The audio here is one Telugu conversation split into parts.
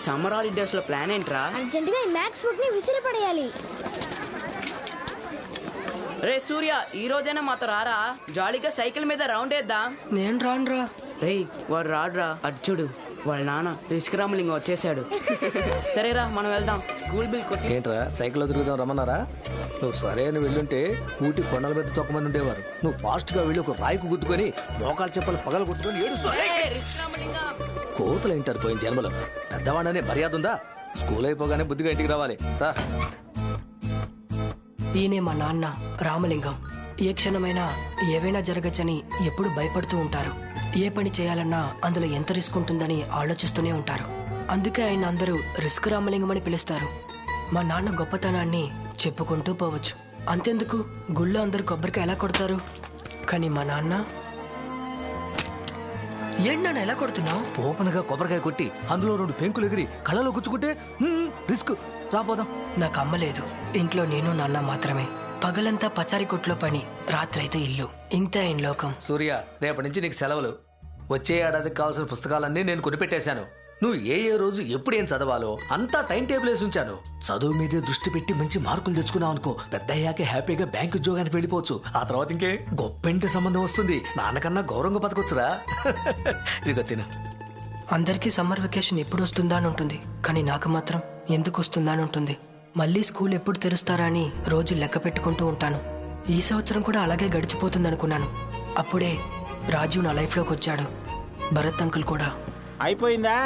సమ్మర్ హాలిడేస్ లో ప్లాన్ ఏంట్రా? అర్జెంట్ గా ఈ మ్యాథ్స్ బుక్ ని విసిరి పడేయాలి. రే సూర్య, ఈ రోజైనా మాతో రారా, జాలీగా సైకిల్ మీద రౌండ్ వేద్దాం. నేను రానురా. రే వాడు రాడురా, అర్జుడు వాళ్ళ నాన్న రిస్క్ రామలింగం వచ్చేసాడు. సరేరా మనం వెళ్దాం. స్కూల్ బిల్ కొట్టి. ఏంట్రా సైకిల్ తిరుగుదాం రమ్మన్నారా? నువ్వు సరే అని వెళ్ళుంటే ఊటి కొండల మీద తొక్కమంది ఉండేవారు. నువ్వు ఫాస్ట్ గా వెళ్ళి ఒక రాయికు గుద్దుకొని మోకాలు చెప్పలు పగలు కొట్టుకొని ఏడుస్తా. కోతులు ఏంటారు పోయిన జన్మలో. పెద్దవాడనే మర్యాద ఉందా? స్కూల్ అయిపోగానే బుద్ధిగా ఇంటికి రావాలి. రా. ఈయనే మా నాన్న రామలింగం. ఏ క్షణమైనా ఏవైనా జరగచ్చని ఎప్పుడు భయపడుతూ ఉంటారు. ఏ పని చేయాలన్నా అందులో ఎంత రిస్క్ ఉంటుందని ఆలోచిస్తూనే ఉంటారు. అందుకే ఆయన అందరూ రిస్క్ రామలింగం అని పిలుస్తారు. మా నాన్న గొప్పతనాన్ని చెప్పుకుంటూ పోవచ్చు. అంతెందుకు, గుళ్ళో అందరు కొబ్బరికాయ ఎలా కొడతారు, కానీ మా నాన్న ఏంటి నాన్న ఎలా కొడుతున్నావు? ఓపెన్ గా కొబ్బరికాయ కొట్టి అందులో 2 పెంకులు ఎగిరి కళ్ళలో గుచ్చుకుంటే రిస్క్. రాపోదాం. నాకు అమ్మ లేదు. ఇంట్లో నేను నాన్న మాత్రమే. పగలంతా పచారి కొట్లో పని, రాత్రైతే ఇల్లు. ఇంతే ఆయన లోకం. సూర్య, రేపటి నుంచి నీకు సెలవులు. వచ్చే ఏడాదికి కావాల్సిన పుస్తకాలన్నీ నేను కొనిపెట్టేశాను. నువ్వు ఏ రోజు ఎప్పుడు ఏం చదవాలో అంతా టైం టేబుల్ వేసి ఉంచాను. చదువు మీదే దృష్టి పెట్టి మంచి మార్కులు తెచ్చుకున్నావు అనుకో, పెద్ద అయ్యాకే హ్యాపీగా బ్యాంక్ ఉద్యోగానికి వెళ్ళిపోవచ్చు. ఆ తర్వాత ఇంకే గొప్పింటి సంబంధం వస్తుంది. నాన్నకన్నా గౌరవంగా బతకొచ్చురా. ఇదిగో తిన. అందరికీ సమ్మర్ వెకేషన్ ఎప్పుడు వస్తుందా అని ఉంటుంది, కానీ నాకు మాత్రం ఎందుకు వస్తుందా అని ఉంటుంది. మళ్ళీ స్కూల్ ఎప్పుడు తెరుస్తారా అని రోజు లెక్క పెట్టుకుంటూ ఉంటాను. ఈ సంవత్సరం కూడా అలాగే గడిచిపోతుంది అనుకున్నాను. అప్పుడే రాజీవ్ నా లైఫ్లోకి వచ్చాడు. భరత్ అంకుల్ కూడా. అయిపోయిందా?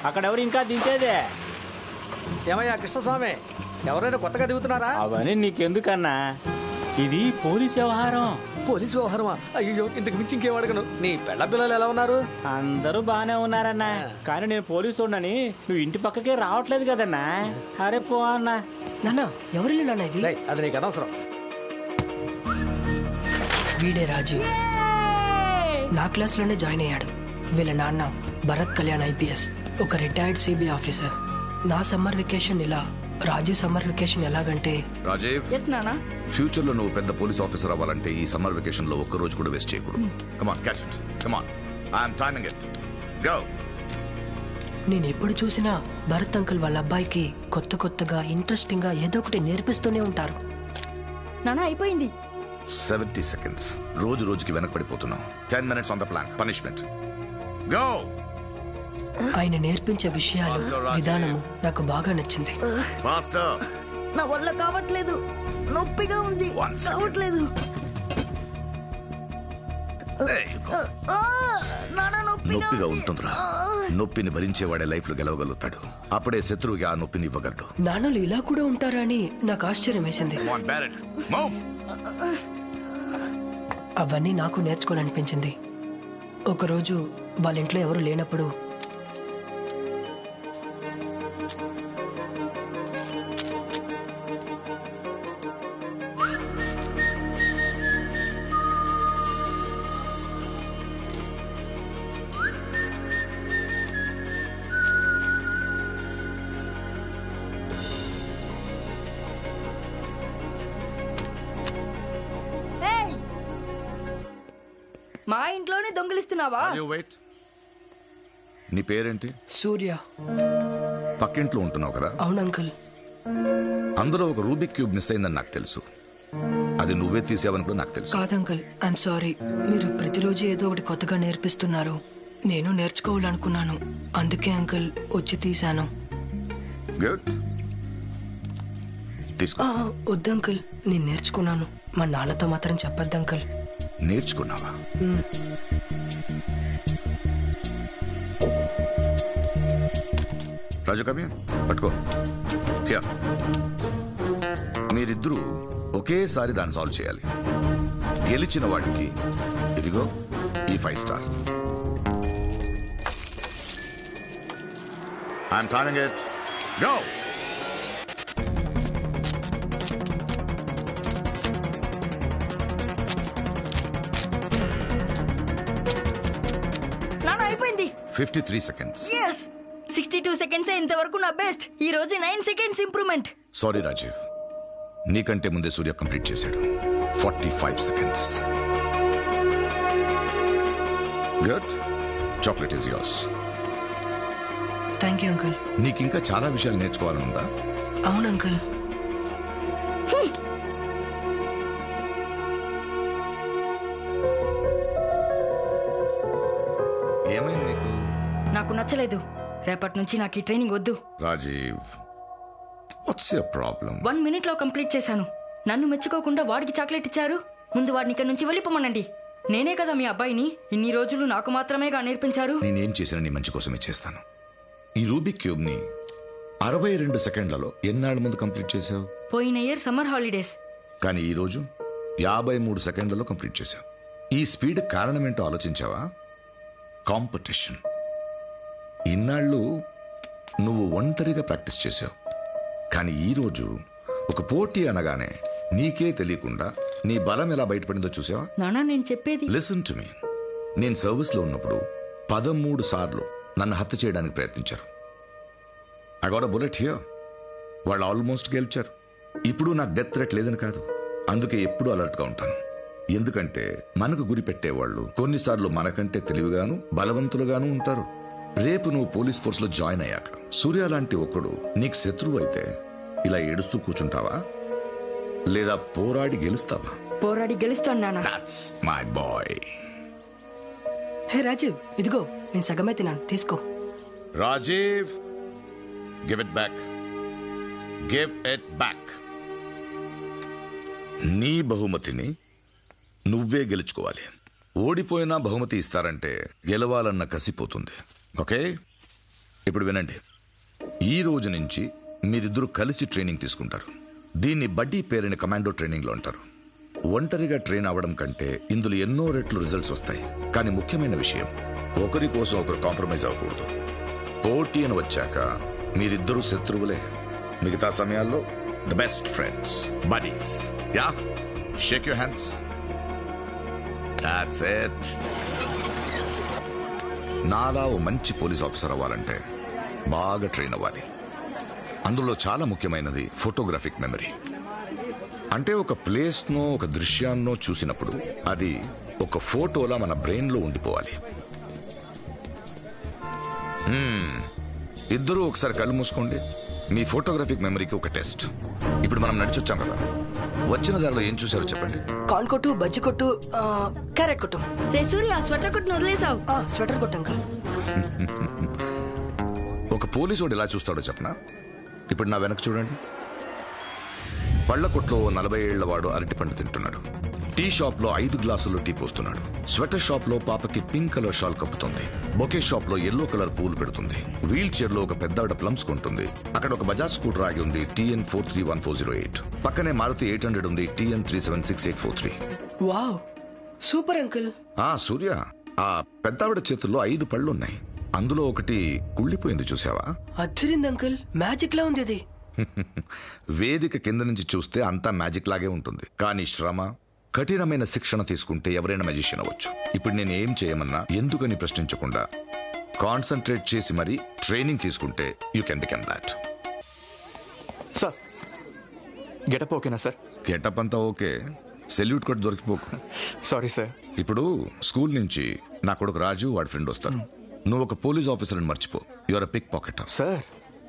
అక్కడ ఎవరు ఇంకా దించేదే? ఏమయ్యా కృష్ణస్వామి, ఎవరైనా కొత్తగా దిగుతున్నారా? అవన్నీ నీకెందుకన్నా, ఇది పోలీస్ వ్యవహారం. పోలీసు వ్యవహారమా? అయ్యో, ఇంతకు మించి ఇంకేం అడగను. నీ పెళ్ళ పిల్లలు ఎలా ఉన్నారు? అందరూ బానే ఉన్నారన్నా, కానీ నేను పోలీసు ఉన్నాని నువ్వు ఇంటి పక్కకే రావట్లేదు కదన్నా. అరే పో అన్నా. నాన్న ఎవరు నాన్న ఇది? అది నీకు అనవసరం. వీడే రాజీవ్. నా క్లాస్లోనే జాయిన్ అయ్యాడు. వీళ్ళ నాన్న భరత్ కళ్యాణ్ ఐపీఎస్, ఒక రిటైర్డ్ సిబిఐ ఆఫీసర్. నా సమ్మర్ వెకేషన్ ఇలా, రాజీవ్ సమ్మర్ వెకేషన్ ఎలాగంటే. రాజీవ్, ఫ్యూచర్ లో నువ్వు పెద్ద పోలీస్ ఆఫీసర్ అవ్వాలంటే ఈ సమ్మర్ వెకేషన్ లో ఒక్క రోజు కూడా వేస్ట్ చేయకూడదు. Come on, catch it. Come on, I am timing it. Go. నేను ఎప్పుడు చూసినా భరత్ అంకుల్ వాళ్ళ అబ్బాయికి కొత్తగా ఇంట్రెస్టింగ్ గా ఏదో ఒకటి నేర్పిస్తూనే ఉంటారు. నానా అయిపోయింది. 70 seconds. రోజుకి వెనకబడిపోతున్నావు. 10 minutes on the plan. Punishment. Go. ఆయన నేర్పించే విషయాలు, విధానము నాకు బాగా నచ్చింది. ఫాస్టర్. నా వల్ల కావట్లేదు, నొప్పిగా ఉంది, కావట్లేదు. నొప్పిగా ఉంటుందిరా. నొప్పిని భరించేవాడే లైఫ్ లో గెలవగలుగుతాడు. అప్పుడే శత్రువుకి ఆ నొప్పిని ఇవ్వగలడు. నాన్నలు ఇలా కూడా ఉంటారా అని నాకు ఆశ్చర్యం వేసింది. అవన్నీ నాకు నేర్చుకోవాలనిపించింది. ఒకరోజు వాళ్ళ ఇంట్లో ఎవరు లేనప్పుడు మా ఇంట్లోనే దొంగిలిస్తున్నావా? నీ పేరేంటి? సూర్య. పక్కింట్లో ఉంటున్నావు కదా? అవును అంకుల్. అందులో ఒక రూబిక్ క్యూబ్ మిస్ అయిందని నాకు తెలుసు. అది నువ్వే తీసావని కూడా నాకు తెలుసు. కాదు అంకుల్, ఐఎమ్ సారీ. మీరు ప్రతిరోజు ఏదో ఒకటి కొత్తగా నేర్పిస్తున్నారు. నేను నేర్చుకోవాలనుకున్నాను, అందుకే అంకుల్ వచ్చి తీశాను. గుడ్. తీసుకో. వద్దు అంకుల్, నేను నేర్చుకున్నాను. మా నాన్నతో మాత్రం చెప్పొద్దు అంకుల్. నేర్చుకున్నావా? రాజు కమ్య పట్టుకో. మీరిద్దరూ ఒకేసారి దాన్ని సాల్వ్ చేయాలి. గెలిచిన వాడికి ఇదిగో ఈ 5 star. I'm timing it. Go. నానా అయిపోయింది. 53 seconds. yes 62 seconds ఇంతవరకు నా బెస్ట్. ఈ రోజు 9 seconds ఇంప్రూవ్మెంట్. సారీ రాజీవ్, నీకంటే ముందే సూర్య కంప్లీట్ చేశాడు. 45 seconds. Good. Chocolate is yours. Thank you uncle. నీకింకా చాలా విషయాలు నేర్చుకోవాలనుందా? అవును అంకుల్. ఏమైంది నీకు? నాకు నచ్చలేదు. రేపటి నుంచి నాకు ఈ ట్రైనింగ్ వద్దు. Rajiv, what's your problem? 1 minute లో కంప్లీట్ చేశాను. నన్ను మెచ్చుకోకుండా వాడికి చాక్లెట్ ఇచ్చారు. ముందు వాడిని ఇక్కడ నుంచి వెళ్ళిపోమనండి. నేనే కదా మీ అబ్బాయిని. ఇన్ని రోజులు నాకు మాత్రమేగా నేర్పించారు. నేనేం చేసినా నీ మంచి కోసమే చేస్తాను. ఈ రూబిక్ క్యూబ్ ని 62 సెకండ్లలో ఎన్నాళ్ళ ముందు కంప్లీట్ చేసావు? పోయిన ఇయర్ సమ్మర్ హాలిడేస్. కానీ ఈ రోజు 53 సెకండ్లలో కంప్లీట్ చేశావు. ఈ స్పీడ్ కారణమేంటో ఆలోచించావా? కాంపిటీషన్. ఇన్నాళ్ళు నువ్వు ఒంటరిగా ప్రాక్టీస్ చేశావు. కానీ ఈరోజు ఒక పోటీ అనగానే నీకే తెలియకుండా నీ బలం ఎలా బయటపడిందో చూసావా? నానా నేను చెప్పేది. Listen to me. నేను సర్వీస్లో ఉన్నప్పుడు 13 సార్లు నన్ను హత్య చేయడానికి ప్రయత్నించారు. I got a bullet here. వాళ్ళు ఆల్మోస్ట్ గెలిచారు. ఇప్పుడు నాకు డెత్ థ్రెట్ లేదని కాదు, అందుకే ఎప్పుడూ అలర్ట్గా ఉంటాను. ఎందుకంటే మనకు గురి పెట్టేవాళ్ళు కొన్నిసార్లు మనకంటే తెలివిగాను బలవంతులుగాను ఉంటారు. రేపు నువ్వు పోలీస్ ఫోర్స్లో జాయిన్ అయ్యాక సూర్య లాంటి ఒకడు నీకు శత్రువు అయితే ఇలా ఏడుస్తూ కూర్చుంటావా, లేదా పోరాడి గెలుస్తావా? పోరాడి గెలుస్తాను నానా. That's my boy. హే రాజీవ్, ఇదిగో నేను సగమే తిన్నాను, తీసుకో. Rajiv, give it back. Give it back. నీ బహుమతిని నువ్వే గెలుచుకోవాలి. ఓడిపోయినా బహుమతి ఇస్తారంటే గెలవాలన్న కసిపోతుంది. ఓకే, ఇప్పుడు వినండి. ఈ రోజు నుంచి మీరిద్దరూ కలిసి ట్రైనింగ్ తీసుకుంటారు. దీన్ని బడ్డీ పేరుని కమాండో ట్రైనింగ్లో అంటారు. ఒంటరిగా ట్రైన్ అవ్వడం కంటే ఇందులో ఎన్నో రెట్లు రిజల్ట్స్ వస్తాయి. కానీ ముఖ్యమైన విషయం, ఒకరి కోసం ఒకరు కాంప్రమైజ్ అవ్వకూడదు. పోటీ అని వచ్చాక మీరిద్దరూ శత్రువులే. మిగతా సమయాల్లో the best friends, buddies. Yeah, shake your hands. That's it. నాలా ఓ మంచి పోలీస్ ఆఫీసర్ అవ్వాలంటే బాగా ట్రైన్ అవ్వాలి. అందులో చాలా ముఖ్యమైనది ఫోటోగ్రాఫిక్ మెమరీ. అంటే ఒక ప్లేస్నో ఒక దృశ్యాన్నో చూసినప్పుడు అది ఒక ఫోటోలా మన బ్రెయిన్లో ఉండిపోవాలి. ఇద్దరూ ఒకసారి కళ్ళు మూసుకోండి. మీ ఫోటోగ్రాఫిక్ మెమరీకి ఒక టెస్ట్. ఇప్పుడు మనం నడిచొచ్చాం కదా, వచ్చిన దారిలో ఏం చూసారో చెప్పండి. కార్న్ కొట్టు, బజ్జి కొట్టు, క్యారెట్ కొట్టు. రే సూర్య, స్వెటర్ కొట్టును వదిలేసావు. స్వెటర్ కొట్టు అంకుల్. ఒక పోలీసుడు ఎలా చూస్తాడో చెప్పనా? ఇప్పుడు నా వెనక చూడండి. పళ్ళ కొట్లో 40 ఏళ్ల వాడు అరటి పండు తింటున్నాడు. టీ షాప్ లో 5 గ్లాసుల్లో టీ పోస్తున్నాడు. స్వెటర్ షాప్ లో పాపకి పింక్ కలర్ షాల్ కప్పుతుంది. బొకే షాప్ లో ఎల్లో కలర్ పూలు పెడుతుంది. వీల్ చైర్ లో ఒక పెద్దావిడ ప్లమ్స్ కొంటుంది. అక్కడ ఒక బజాజ్ స్కూటర్ ఆగి ఉంది, TN 431408. పక్కనే మారుతి 800 ఉంది, TN 376843. Wow, super uncle. Surya, ఆ పెద్దావిడ చేతుల్లో 5 పళ్ళు ఉన్నాయి. అందులో ఒకటి కుళ్ళిపోయింది, చూసావా? అదిరింది అంకుల్, మ్యాజిక్ లా ఉంది అది. వేదిక కింద నుంచి చూస్తే అంతా మ్యాజిక్ లాగే ఉంటుంది. కానీ శ్రమ, కఠినమైన శిక్షణ తీసుకుంటే ఎవరైనా మ్యాజిషియన్ అవ్వచ్చు. ఇప్పుడు నేను ఏం చేయమన్నా ఎందుకని ప్రశ్నించకుండా కాన్సన్ట్రేట్ చేసి మరీ ట్రైనింగ్ తీసుకుంటే you can become that. Sir, getup ఓకేనా సార్? గెటప్ అంతా ఓకే, సెల్యూట్ కూడా దొరికిపోకు. Sorry sir. ఇప్పుడు స్కూల్ నుంచి నా కొడుకు రాజు, వాడి ఫ్రెండ్ వస్తారు. నువ్వు ఒక పోలీస్ ఆఫీసర్ మర్చిపో. Your pickpocketer. సార్,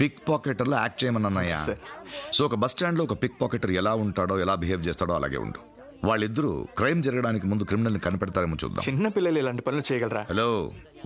పిక్ పాకెటర్లో యాక్ట్ చేయమన్నాయా? సో ఒక బస్ స్టాండ్ లో ఒక పిక్ పాకెటర్ ఎలా ఉంటాడో, ఎలా బిహేవ్ చేస్తాడో అలాగే ఉండు. వాళ్ళిద్దరూ క్రైమ్ జరగడానికి ముందు క్రిమినల్ ని కనిపెడతారేమో చూద్దాం. చిన్న పిల్లలు ఇలాంటి పనులు చేయగలరా? హలో,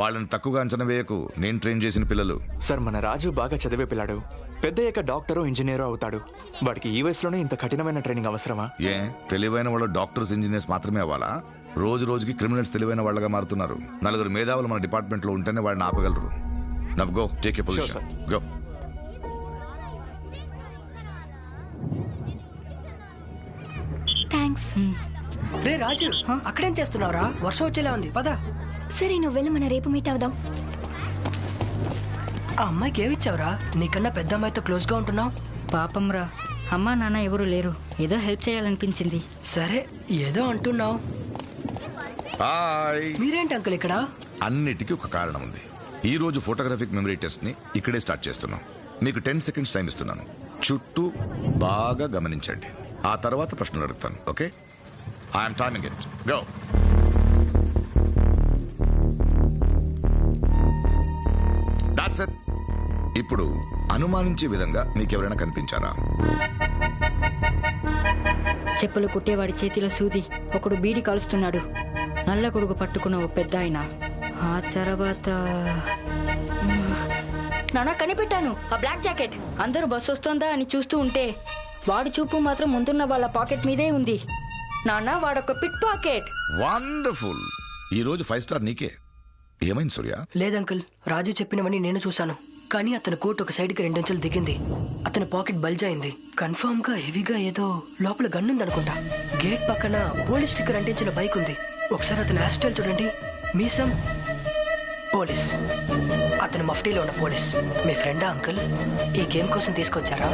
వాళ్ళని తక్కువగా అంచనా వేయకు. నేను ట్రైన్ చేసిన పిల్లలు. సార్, మన రాజు బాగా చదివే పిల్లాడు. పెద్దయ్యాక డాక్టరో ఇంజనీరో అవుతాడు. వాడికి ఈ వయసులోనే ఇంత కఠినమైన ట్రైనింగ్ అవసరమా? తెలివైన వాళ్ళు డాక్టర్స్, ఇంజనీర్స్ మాత్రమే అవ్వాలా? రోజు రోజుకి క్రిమినల్స్ తెలివైన వాళ్ళగా మారుతున్నారు. 4 మేధావులు మన డిపార్ట్మెంట్ లో ఉంటేనే వాడిని ఆపగలరు. Now go, take a position. Go. Thanks. రే రాజు, అక్కడేం చేస్తున్నావురా? వర్షం వచ్చేలా ఉంది, పద. సరే, నువ్వు వెళ్ళి మన రేపు మీట్ అవుదాం. ఆ అమ్మాయికి ఏమిచ్చావురా? నీకన్నా పెద్ద అమ్మాయితో క్లోజ్ గా ఉంటున్నావు. పాపం రా, అమ్మా నాన్న ఎవరు లేరు. ఏదో హెల్ప్ చేయాలనిపించింది. సరే, ఏదో అంటున్నావు. హాయ్. మీరేంటి అంకుల్ ఇక్కడ? అన్నిటికీ ఒక కారణం ఉంది. ఈ రోజు ఫోటోగ్రాఫిక్ మెమరీ టెస్ట్ ని ఇక్కడే స్టార్ట్ చేస్తున్నాం. మీకు 10 seconds టైం ఇస్తున్నాను. చుట్టూ బాగా గమనించండి. ఆ తర్వాత ప్రశ్నలు అడుగుతాను. Okay? I'm timing it. Go. That's it. ఇప్పుడు అనుమానించే విధంగా మీకెవరైనా కనిపించారా? చెప్పులు కుట్టేవాడి చేతిలో సూది, ఒకడు బీడి కాలుస్తున్నాడు, నల్ల గొడుగు పట్టుకున్న ఓ పెద్ద ఆయన. ఆ తర్వాత నాన్న కనిపెట్టాను, ఆ బ్లాక్ జాకెట్. అందరూ బస్సు వస్తుందా అని చూస్తూ ఉంటే వాడి చూపు మాత్రం ముందున్న వాళ్ళ పాకెట్ మీదే ఉంది. నాన్న, వాడొక పిట్ పాకెట్. వండర్ఫుల్. ఈ రోజు 5 స్టార్ నీకే. ఏమైంది సూర్య? లేదంకుల్, రాజు చెప్పినవని నేను చూశాను. కానీ అతని కోట్ ఒక సైడ్కి 2 అంచెలు దిగింది. అతని పాకెట్ బల్జ్ అయింది. కన్ఫర్మ్ గా హెవీగా ఏదో లోపల గన్నుందనుకుంటా. గేట్ పక్కన పోలీస్ స్టిక్కర్ అంటించిన బైక్ ఉంది. ఒకసారి అతని హెయిర్ స్టైల్ చూడండి. మీసం పోలీస్, అతను మఫ్టీలో ఉన్న పోలీస్. మీ ఫ్రెండా అంకుల్? ఈ గేమ్ కోసం తీసుకొచ్చారా?